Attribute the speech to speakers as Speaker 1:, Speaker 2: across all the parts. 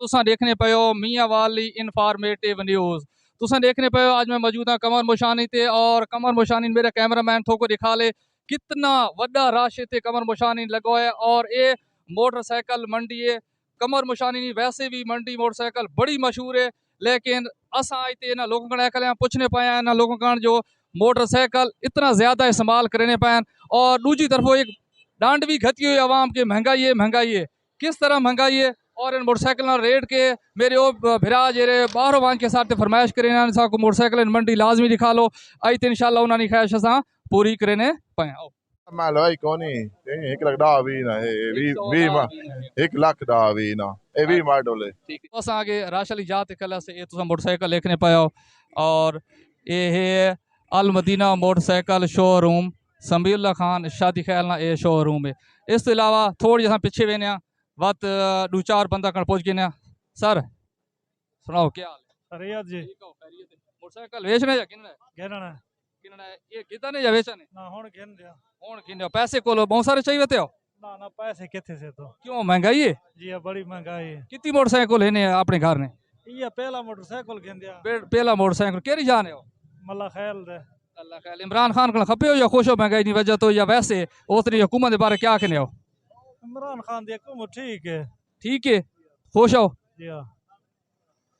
Speaker 1: तुसा देखने पे हो मियाँ वाली इनफॉर्मेटिव न्यूज़। तुसा देखने पे हो आज मैं मौजूद हाँ कमर मुशानी ते और कमर मुशानी मेरा कैमरामैन थोको दिखा ले कितना वड्डा रश इत्थे कमर मुशानी लगो है और ये मोटरसाइकिल मंडी है। कमर मुशानी नी वैसे भी मंडी मोटरसाइकिल बड़ी मशहूर है, लेकिन असा इतने ना लोगों का पूछने पाया ना लोगों का जो मोटरसाइकिल इतना ज्यादा इस्तेमाल करने पाए। और दूसरी तरफ एक डांड भी घती हुई आवाम की महंगाई है किस तरह महंगाई है। और इन मोटरसाइकिल रेट के मेरे ओ भिरा जेरे बाहरों वान के साथ फरमाइश करें को मोटरसाइकिल मंडी लाजमी दिखा लो आई तो इंशाल्लाह उन्होंने ख्वाहिश असां पूरी करने पाए।
Speaker 2: Malo ai koni एक लाख दा भी ना है भी मा 1 लाख दा भी ना ए भी मॉडल है।
Speaker 1: ठीक है असां आगे राश अली जात कला से ये तुम मोटरसाइकिल देखने पायो और ये है अल मदीना मोटरसाइकिल शोरूम समीउल्लाह खान शादी ख्याल ना ये शोरूम है। इस तो अलावा थोड़ी असां पिछे वेने वत दो चार बंदा कण पहुंच गए सर सुनाओ क्या हाल है?
Speaker 3: रियाद जी
Speaker 1: मोटरसाइकिल बेचने या किनने
Speaker 3: घेरना
Speaker 1: किनने ये किता ने या बेचने
Speaker 3: ना हुन घेन दिया
Speaker 1: हुन किने पैसे कोलो बहुत सारे चाहिए थे
Speaker 3: ना ना पैसे किथे से तो
Speaker 1: क्यों महंगाई है
Speaker 3: जी बड़ी महंगाई है।
Speaker 1: कितनी मोटरसाइकिल है ने अपने घर ने
Speaker 3: ये पहला मोटरसाइकिल घेन दिया
Speaker 1: पहला मोटरसाइकिल केरी जाने हो
Speaker 3: मल्ला ख्याल दे
Speaker 1: अल्लाह ख्याल इमरान खान को खपे हो या खुश हो महंगाई की वजह तो या वैसे उतनी हुकूमत के बारे क्या कहने हो?
Speaker 3: इमरान खान दी हुकूमत ठीक है।
Speaker 1: ठीक है खुश हो?
Speaker 3: जी हाँ।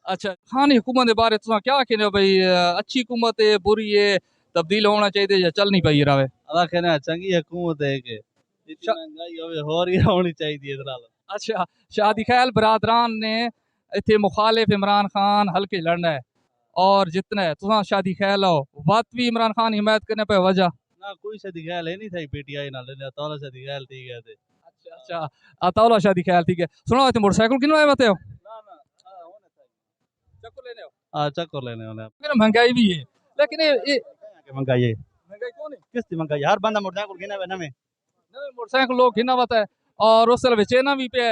Speaker 1: अच्छा खान हुकूमत के बारे तुम क्या कहने हो भाई अच्छी हुकूमत है बुरी है तब्दील होना चाहिए या चल नहीं पाई रहा?
Speaker 4: अदा कहना चंगी हुकूमत है कि इतनी महंगाई होवे होर ही होनी चाहिए इस नाल।
Speaker 1: अच्छा शादी ख्याल बरादरान ने इतने मुखालिफ इमरान खान हल्के लड़ना है और जितना है तुम शादी ख्याल हो बात भी इमरान खान हिमायत करने पे वजह
Speaker 4: ना कोई शादी ख्याल है नहीं था पीटीआई नाल ले तौला शादी ख्याल ठीक है।
Speaker 1: अच्छा अच्छा अतौला शादी ख्याल ठीक है। सुनो इतने मोटरसाइकिल किनो आए बताओ?
Speaker 4: ना ना होने चाहिए
Speaker 1: चक्कर लेने हो?
Speaker 4: हां चक्कर लेने वाले
Speaker 1: महंगाई भी है लेकिन ये
Speaker 4: महंगाई है
Speaker 1: महंगाई कौन है
Speaker 4: किस महंगाई हर बंदा मोटरसाइकिल गिना ना में
Speaker 1: नवे मोटरसाइकिल लोग घिना होता है और उस बेचना भी पे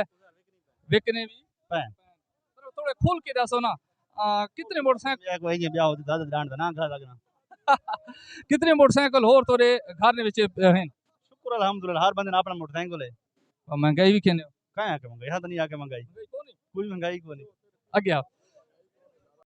Speaker 1: बिकने भी थोड़े खुल के दसो ना कितने मोटरसाइकिल
Speaker 4: कोई ये ब्याह होती दादा डांड ना खा लगना
Speaker 1: कितने मोटरसाइकिल और तोरे घर ने बेचे हैं?
Speaker 4: शुक्र अल्हम्दुलिल्लाह हर बंदे अपना मोटरसाइकिल है
Speaker 1: और महंगाई भी कहने
Speaker 4: कहां है महंगाई हां तो नहीं आके महंगाई कोई महंगाई को नहीं
Speaker 1: आगे आप